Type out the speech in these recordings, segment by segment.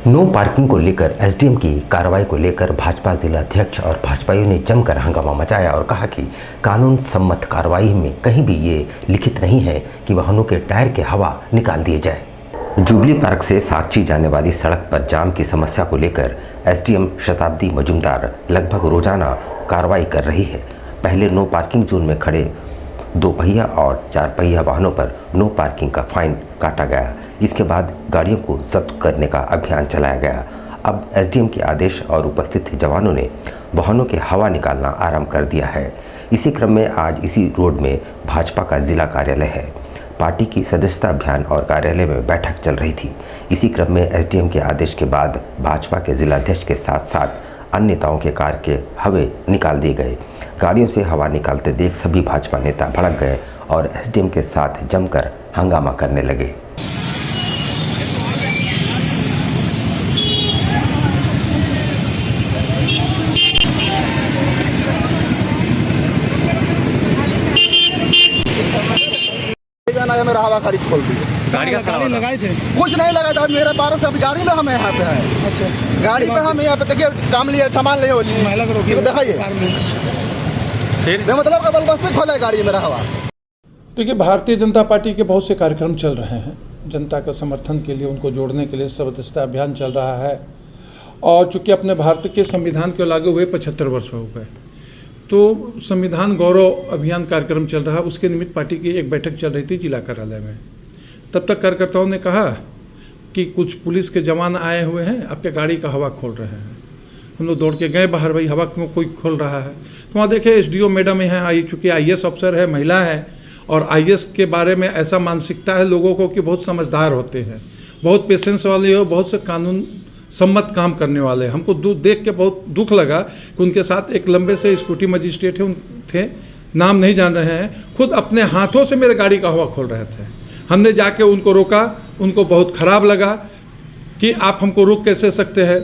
No parking को लेकर SDM की कार्रवाई को लेकर भाजपा जिला अध्यक्ष और भाजपाइयों ने जमकर हंगामा मचाया और कहा कि कानून सम्मत कार्रवाई में कहीं भी ये लिखित नहीं है कि वाहनों के टायर के हवा निकाल दिए जाए। जुबली पार्क से साक्षी जाने वाली सड़क पर जाम की समस्या को लेकर एसडीएम शताब्दी मजूमदार लगभग रोजाना कार्रवाई कर रही है। पहले नो पार्किंग जोन में खड़े 2 पहिया और 4 पहिया वाहनों पर नो पार्किंग का फाइन काटा गया। इसके बाद गाड़ियों को जब्त करने का अभियान चलाया गया। अब एसडीएम के आदेश और उपस्थित जवानों ने वाहनों के हवा निकालना आरंभ कर दिया है। इसी क्रम में आज इसी रोड में भाजपा का जिला कार्यालय है। पार्टी की सदस्यता अभियान और कार्यालय में बैठक चल रही थी। इसी क्रम में एसडीएम के आदेश के बाद भाजपा के जिलाध्यक्ष के साथ साथ अन्य नेताओं के कार के हवे निकाल दिए गए। गाड़ियों से हवा निकालते देख सभी भाजपा नेता भड़क गए और एसडीएम के साथ जमकर हंगामा करने लगे। मेरा हवा गाड़ी खोल दी। गाड़ी लगाए थे? कुछ नहीं लगा था। मेरे 12 से अभी गाड़ी में हम यहाँ पे हैं। अच्छा, गाड़ी में हम यहाँ पे देखिए काम लिए सामान ले महिला को रोकिए, दिखाइए। मतलब का बलबस्ती खोला है गाड़ी मेरा हवा। देखिए, भारतीय जनता पार्टी के बहुत से कार्यक्रम चल रहे हैं। जनता का समर्थन के लिए, उनको जोड़ने के लिए सदस्यता अभियान चल रहा है। और चूँकि अपने भारत के संविधान के लागू हुए 75 वर्ष हो गए, तो संविधान गौरव अभियान कार्यक्रम चल रहा है। उसके निमित्त पार्टी की एक बैठक चल रही थी जिला कार्यालय में। तब तक कार्यकर्ताओं ने कहा कि कुछ पुलिस के जवान आए हुए हैं, आपके गाड़ी का हवा खोल रहे हैं। हम लोग दौड़ के गए बाहर, भाई हवा क्यों कोई खोल रहा है? तो वहाँ देखे एसडीओ मैडम यहाँ चूँकि आईएएस अफसर है, महिला है, और आईएएस के बारे में ऐसा मानसिकता है लोगों को कि बहुत समझदार होते हैं, बहुत पेशेंस वाले हो, बहुत से कानून सम्मत काम करने वाले। हमको देख के बहुत दुख लगा कि उनके साथ एक लंबे से स्कूटी मजिस्ट्रेट थे, नाम नहीं जान रहे हैं, खुद अपने हाथों से मेरे गाड़ी का हवा खोल रहे थे। हमने जाके उनको रोका। उनको बहुत ख़राब लगा कि आप हमको रोक कैसे सकते हैं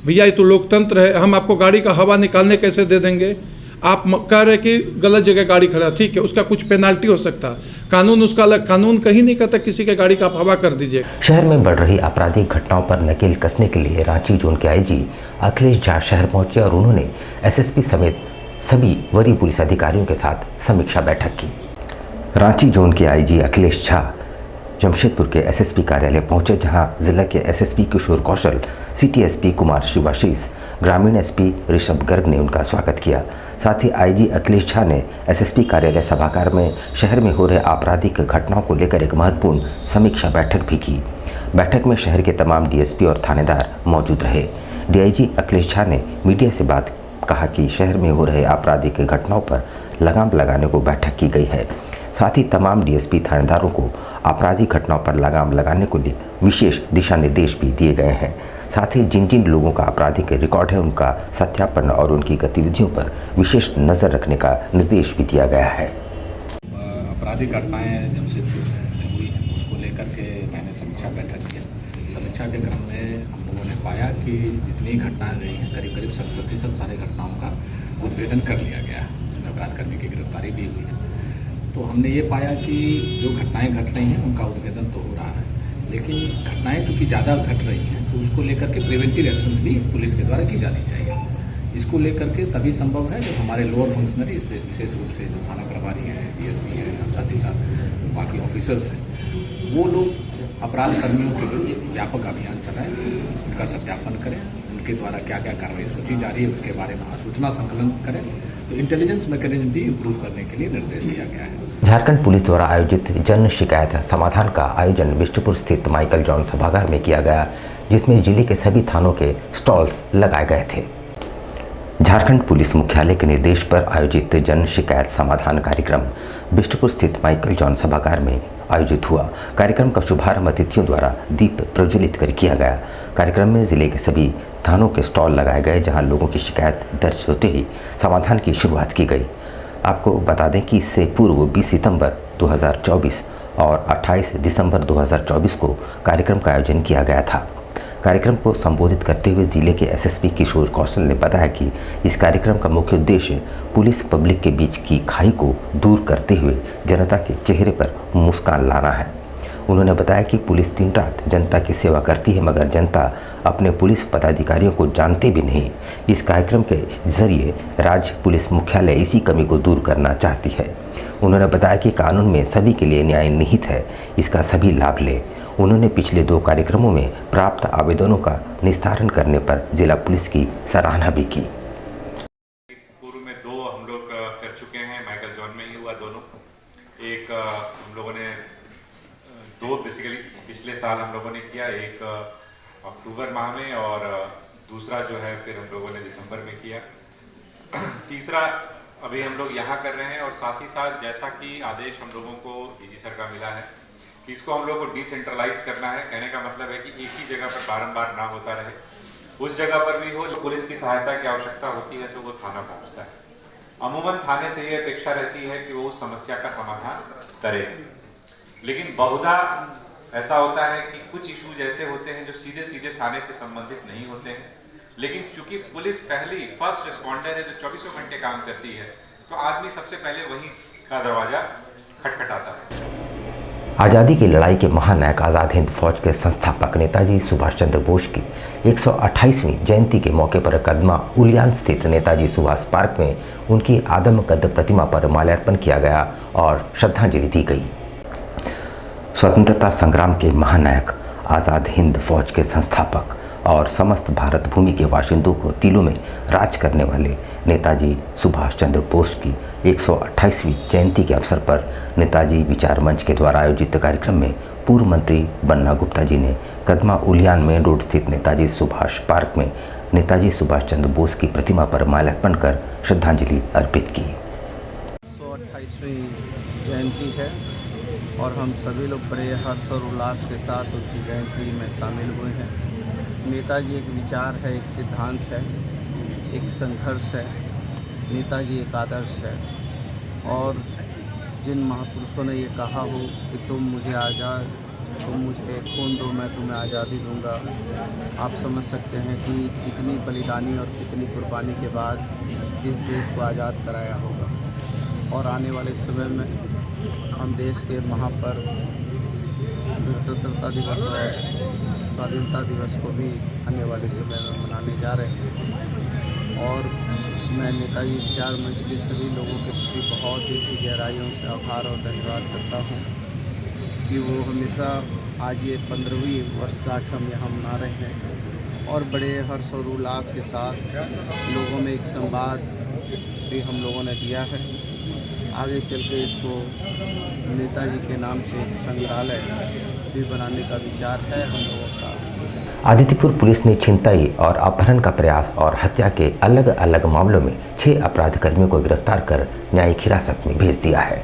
भैया, ये तो लोकतंत्र है, हम आपको गाड़ी का हवा निकालने कैसे दे देंगे? आप कह रहे कि गलत जगह गाड़ी खड़ा, ठीक है, उसका कुछ पेनाल्टी हो सकता, कानून उसका अलग। कानून कहीं नहीं कहता किसी के गाड़ी का आप हवा कर दीजिए। शहर में बढ़ रही आपराधिक घटनाओं पर नकेल कसने के लिए रांची जोन के आईजी अखिलेश झा शहर पहुंचे और उन्होंने एसएसपी समेत सभी वरीय पुलिस अधिकारियों के साथ समीक्षा बैठक की। रांची जोन के आईजी अखिलेश झा जमशेदपुर के एसएसपी कार्यालय पहुंचे, जहां जिला के एसएसपी किशोर कौशल, सिटी एसपी कुमार शिवाशीष, ग्रामीण एसपी ऋषभ गर्ग ने उनका स्वागत किया। साथ ही आईजी अखिलेश झा ने एसएसपी कार्यालय सभागार में शहर में हो रहे आपराधिक घटनाओं को लेकर एक महत्वपूर्ण समीक्षा बैठक भी की। बैठक में शहर के तमाम डीएसपी और थानेदार मौजूद रहे। डीआईजी अखिलेश झा ने मीडिया से बात कहा कि शहर में हो रहे आपराधिक घटनाओं पर लगाम लगाने को बैठक की गई है। साथ ही तमाम डीएसपी थानेदारों को आपराधिक घटनाओं पर लगाम लगाने को लिए विशेष दिशा निर्देश भी दिए गए हैं। साथ ही जिन जिन लोगों का आपराधिक रिकॉर्ड है उनका सत्यापन और उनकी गतिविधियों पर विशेष नज़र रखने का निर्देश भी दिया गया है। आपराधिक घटनाएं जमशेदपुर में हुई हैं, उसको लेकर के मैंने समीक्षा बैठक की। समीक्षा के क्रम में हम लोगों ने पाया कि जितनी घटनाएं रही हैं करीब 70% सारे घटनाओं का उद्भेदन कर लिया गया है। उसमें अपराध करने की गिरफ्तारी भी हुई है। तो हमने ये पाया कि जो घटनाएं घट रही हैं उनका उद्भेदन तो हो रहा है, लेकिन घटनाएं चूँकि ज़्यादा घट रही हैं तो उसको लेकर के प्रिवेंटिव एक्शंस भी पुलिस के द्वारा की जानी चाहिए। इसको लेकर के तभी संभव है जब हमारे लोअर फंक्शनरी, विशेष रूप से जो थाना प्रभारी हैं, डीएसपी हैं और साथ ही साथ बाकी ऑफिसर्स हैं, वो लोग अपराध कर्मियों के विरुद्ध व्यापक अभियान चलाएं, उनका सत्यापन करें, उनके द्वारा क्या क्या कार्रवाई सोची जा रही है उसके बारे में सूचना संकलन करें। तो इंटेलिजेंस मैकेनिज्म भी इम्प्रूव करने के लिए निर्देश दिया गया है। झारखंड पुलिस द्वारा आयोजित जन शिकायत समाधान का आयोजन बिष्टुपुर स्थित माइकल जॉन सभागार में किया गया, जिसमें जिले के सभी थानों के स्टॉल्स लगाए गए थे। झारखंड पुलिस मुख्यालय के निर्देश पर आयोजित जन शिकायत समाधान कार्यक्रम बिष्टुपुर स्थित माइकल जॉन सभागार में आयोजित हुआ। कार्यक्रम का शुभारंभ अतिथियों द्वारा दीप प्रज्वलित कर किया गया। कार्यक्रम में जिले के सभी थानों के स्टॉल लगाए गए, जहां लोगों की शिकायत दर्ज होते ही समाधान की शुरुआत की गई। आपको बता दें कि इससे पूर्व 20 सितंबर 2024 और 28 दिसंबर 2024 को कार्यक्रम का आयोजन किया गया था। कार्यक्रम को संबोधित करते हुए जिले के एसएसपी किशोर कौशल ने बताया कि इस कार्यक्रम का मुख्य उद्देश्य पुलिस पब्लिक के बीच की खाई को दूर करते हुए जनता के चेहरे पर मुस्कान लाना है। उन्होंने बताया कि पुलिस दिन रात जनता की सेवा करती है, मगर जनता अपने पुलिस पदाधिकारियों को जानती भी नहीं। इस कार्यक्रम के जरिए राज्य पुलिस मुख्यालय इसी कमी को दूर करना चाहती है। उन्होंने बताया कि कानून में सभी के लिए न्याय निहित है, इसका सभी लाभ लें। उन्होंने पिछले 2 कार्यक्रमों में प्राप्त आवेदनों का निस्तारण करने पर जिला पुलिस की सराहना भी की। पूर्व में 2 हम लोग कर चुके हैं, माइकल जॉन में ही हुआ दोनों। एक हम लोगों ने 2 बेसिकली पिछले साल हम लोगों ने किया, एक अक्टूबर माह में और दूसरा जो है फिर हम लोगों ने दिसंबर में किया। तीसरा अभी हम लोग यहाँ कर रहे हैं और साथ ही साथ जैसा कि आदेश हम लोगों को डीजी सर का मिला है, इसको हम लोग को डिसेंट्रलाइज करना है। कहने का मतलब है कि एक ही जगह पर बारंबार ना होता रहे, उस जगह पर भी हो। पुलिस की सहायता की आवश्यकता होती है तो वो थाना पहुंचता है। अमूमन थाने से ये अपेक्षा रहती है कि वो उस समस्या का समाधान करे, लेकिन बहुधा ऐसा होता है कि कुछ इशूज ऐसे होते हैं जो सीधे सीधे थाने से संबंधित नहीं होते हैं, लेकिन चूंकि पुलिस पहली फर्स्ट रिस्पॉन्डर है जो 24 घंटे काम करती है, तो आदमी सबसे पहले वही का दरवाजा खटखटाता है। आज़ादी की लड़ाई के महानायक आज़ाद हिंद फौज के संस्थापक नेताजी सुभाष चंद्र बोस की 128वीं जयंती के मौके पर कदमा उलियान स्थित नेताजी सुभाष पार्क में उनकी आदमकद प्रतिमा पर माल्यार्पण किया गया और श्रद्धांजलि दी गई। स्वतंत्रता संग्राम के महानायक, आज़ाद हिंद फौज के संस्थापक और समस्त भारत भूमि के बाशिंदों को तिलों में राज करने वाले नेताजी सुभाष चंद्र बोस की 128वीं जयंती के अवसर पर नेताजी विचार मंच के द्वारा आयोजित कार्यक्रम में पूर्व मंत्री बन्ना गुप्ता जी ने कदमा उलियान मेन रोड स्थित नेताजी सुभाष पार्क में नेताजी सुभाष चंद्र बोस की प्रतिमा पर माल्यार्पण कर श्रद्धांजलि अर्पित की। 128वीं जयंती है और हम सभी लोग बड़े हर्ष और उल्लास के साथ उनकी जयंती में शामिल हुए हैं। नेताजी एक विचार है, एक सिद्धांत है, एक संघर्ष है। नेताजी एक आदर्श है और जिन महापुरुषों ने ये कहा हो कि तुम मुझे आज़ाद, तुम मुझे खून दो, मैं तुम्हें आज़ादी दूंगा, आप समझ सकते हैं कि कितनी बलिदानी और कितनी कुर्बानी के बाद इस देश को आज़ाद कराया होगा। और आने वाले समय में हम देश के महापर्व स्वतंत्रता दिवस और स्वाधीनता दिवस को भी आने वाले समय में मनाने जा रहे हैं। और मैं नेताजी विचार मंच के सभी लोगों के प्रति बहुत दिल की गहराइयों से आभार और धन्यवाद करता हूँ कि वो हमेशा आज ये 15वीं वर्षगांठ हम यहाँ मना रहे हैं और बड़े हर्ष और उल्लास के साथ लोगों में एक संवाद भी हम लोगों ने दिया है। आगे चल के इसको नेताजी के नाम से एक संग्रहालय भी बनाने का विचार है हम लोगों का। आदित्यपुर पुलिस ने छिनताई और अपहरण का प्रयास और हत्या के अलग अलग मामलों में 6 अपराध कर्मियों को गिरफ्तार कर न्यायिक हिरासत में भेज दिया है।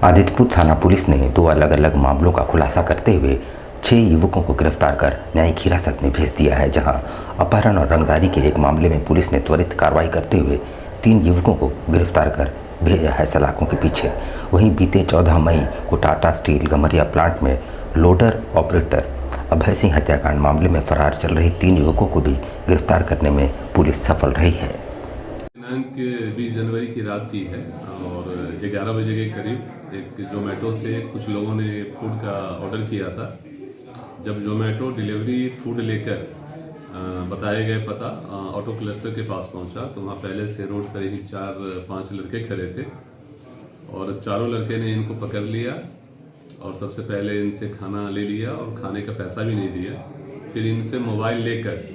आदित्यपुर थाना पुलिस ने 2 अलग अलग मामलों का खुलासा करते हुए 6 युवकों को गिरफ्तार कर न्यायिक हिरासत में भेज दिया है, जहां अपहरण और रंगदारी के एक मामले में पुलिस ने त्वरित कार्रवाई करते हुए 3 युवकों को गिरफ्तार कर भेजा है सलाखों के पीछे। वहीं बीते 14 मई को टाटा स्टील गमरिया प्लांट में लोडर ऑपरेटर अभय सिंह हत्याकांड मामले में फरार चल रही 3 युवकों को भी गिरफ्तार करने में पुलिस सफल रही है। दिनांक 20 जनवरी की रात की है और 11 बजे के करीब एक जोमेटो से कुछ लोगों ने फूड का ऑर्डर किया था। जब जोमेटो डिलीवरी फूड लेकर बताए गए पता ऑटो क्लस्टर के पास पहुंचा तो वहाँ पहले से रोड पर ही 4-5 लड़के खड़े थे और चारों लड़के ने इनको पकड़ लिया और सबसे पहले इनसे खाना ले लिया और खाने का पैसा भी नहीं दिया। फिर इनसे मोबाइल लेकर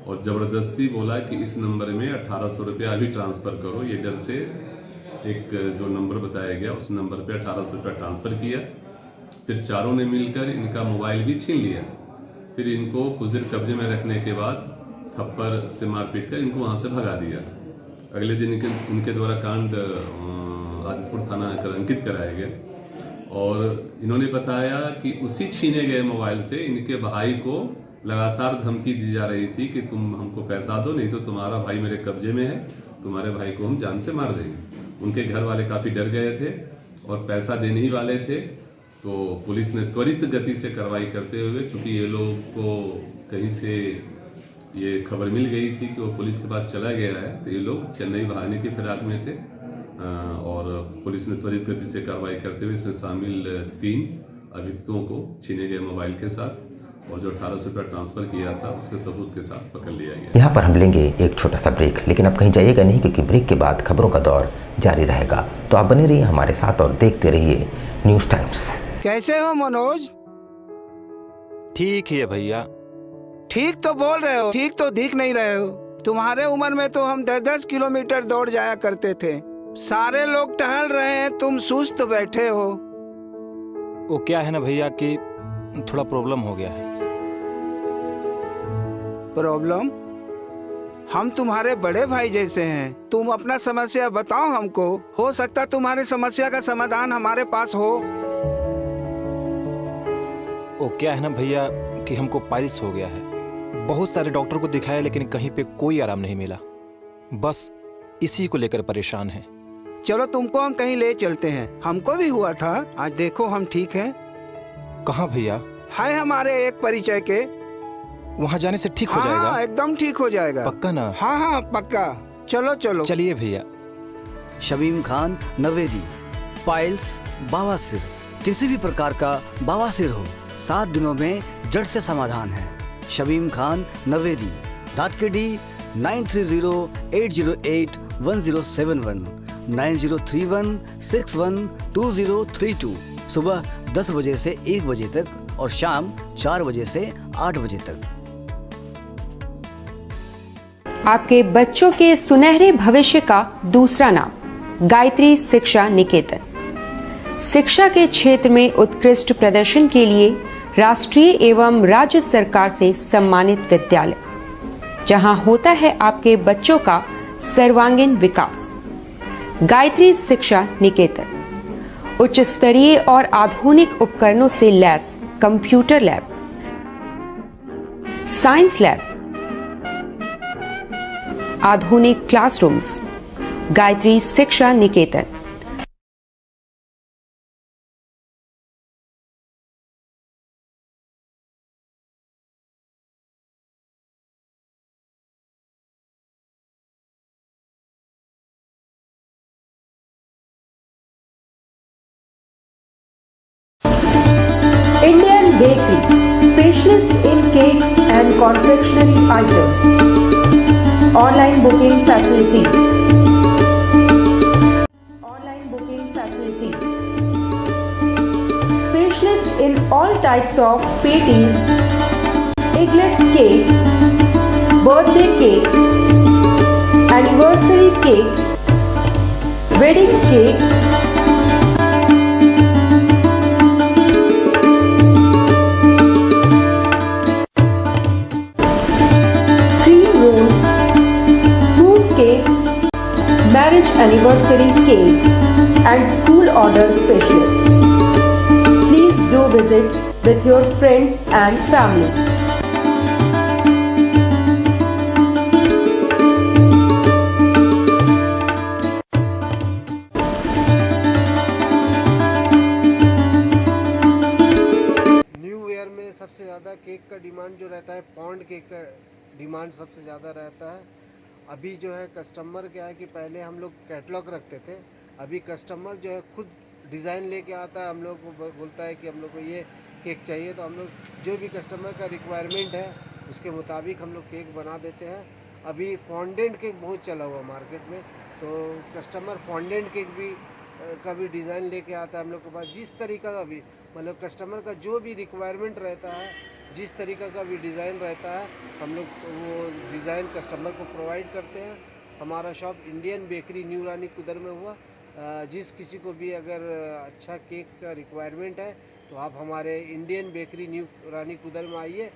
और ज़बरदस्ती बोला कि इस नंबर में 1800 रुपया अभी ट्रांसफ़र करो। ये डर से एक जो नंबर बताया गया उस नंबर पे 1800 रुपया ट्रांसफ़र किया। फिर चारों ने मिलकर इनका मोबाइल भी छीन लिया। फिर इनको कुछ देर कब्जे में रखने के बाद थप्पड़ से मारपीट कर इनको वहाँ से भगा दिया। अगले दिन इनके द्वारा कांड आदिपुर थाना अंकित कराया गया और इन्होंने बताया कि उसी छीने गए मोबाइल से इनके भाई को लगातार धमकी दी जा रही थी कि तुम हमको पैसा दो, नहीं तो तुम्हारा भाई मेरे कब्जे में है, तुम्हारे भाई को हम जान से मार देंगे। उनके घर वाले काफ़ी डर गए थे और पैसा देने ही वाले थे, तो पुलिस ने त्वरित गति से कार्रवाई करते हुए, चूँकि ये लोग को कहीं से ये खबर मिल गई थी कि वो पुलिस के पास चला गया है, तो ये लोग चेन्नई भागने की फिराक में थे और पुलिस ने त्वरित गति से कार्रवाई करते हुए इसमें शामिल 3 अभियुक्तों को छीने गए मोबाइल के साथ और जो 1800 रुपया ट्रांसफ़र किया था उसके सबूत के साथ पकड़ लिया गया। यहाँ पर हम लेंगे एक छोटा सा ब्रेक, लेकिन अब कहीं जाइएगा नहीं, क्योंकि ब्रेक के बाद खबरों का दौर जारी रहेगा। तो आप बने रहिए हमारे साथ और देखते रहिए न्यूज़ टाइम्स। कैसे हो मनोज? ठीक ही है भैया। ठीक तो बोल रहे हो, ठीक तो दिख नहीं रहे हो। तुम्हारे उम्र में तो हम 10-10 किलोमीटर दौड़ जाया करते थे। सारे लोग टहल रहे हैं, तुम सुस्त बैठे हो। वो क्या है ना भैया कि थोड़ा प्रॉब्लम हो गया है। प्रॉब्लम? हम तुम्हारे बड़े भाई जैसे हैं, तुम अपना समस्या बताओ हमको। हो सकता तुम्हारी समस्या का समाधान हमारे पास हो। वो क्या है ना भैया कि हमको पाइल्स हो गया है। बहुत सारे डॉक्टर को दिखाया लेकिन कहीं पे कोई आराम नहीं मिला। बस इसी को लेकर परेशान है। चलो तुमको हम कहीं ले चलते हैं, हमको भी हुआ था। आज देखो हम ठीक हैं। कहाँ भैया? है हमारे एक परिचय के। वहाँ जाने से ठीक हो हाँ, जाएगा? एकदम ठीक हो जाएगा। पक्का ना? हाँ हाँ पक्का। चलो चलो। चलिए भैया। शमीम खान नवेदी, पाइल्स, बवासीर, किसी भी प्रकार का बवासीर हो 7 दिनों में जड़ से समाधान है। शमीम खान नवेदी, दातकेडी 9308081071 9031612032। सुबह 10 बजे से 1 बजे तक और शाम 4 बजे से 8 बजे तक। आपके बच्चों के सुनहरे भविष्य का दूसरा नाम गायत्री शिक्षा निकेतन। शिक्षा के क्षेत्र में उत्कृष्ट प्रदर्शन के लिए राष्ट्रीय एवं राज्य सरकार से सम्मानित विद्यालय, जहां होता है आपके बच्चों का सर्वांगीण विकास। गायत्री शिक्षा निकेतन उच्च स्तरीय और आधुनिक उपकरणों से lace computer lab, science lab, आधुनिक क्लासरूम्स। गायत्री शिक्षा निकेतन। Indian Bakery, specialist in cakes and confectionery items. Online booking facilities. Online booking facilities. Specialist in all types of patties, eggless cakes, birthday cakes, anniversary cakes, wedding cakes, marriage anniversary cake and school order specialist. Please do visit with your friends and family. New year में सबसे ज़्यादा cake का demand जो रहता है, pond cake का demand सबसे ज़्यादा रहता है। अभी जो है कस्टमर क्या है कि पहले हम लोग कैटलॉग रखते थे, अभी कस्टमर जो है खुद डिज़ाइन लेके आता है, हम लोग को बोलता है कि हम लोग को ये केक चाहिए, तो हम लोग जो भी कस्टमर का रिक्वायरमेंट है उसके मुताबिक हम लोग केक बना देते हैं। अभी फॉन्डेंट केक बहुत चला हुआ मार्केट में, तो कस्टमर फॉन्डेंट केक भी का भी डिज़ाइन लेके आता है हम लोग के पास। जिस तरीका का भी मतलब कस्टमर का जो भी रिक्वायरमेंट रहता है, जिस तरीका का भी डिज़ाइन रहता है, हम लोग वो डिज़ाइन कस्टमर को प्रोवाइड करते हैं। हमारा शॉप इंडियन बेकरी न्यू रानी कुदर में हुआ। जिस किसी को भी अगर अच्छा केक का रिक्वायरमेंट है तो आप हमारे इंडियन बेकरी न्यू रानी कुदर में आइए।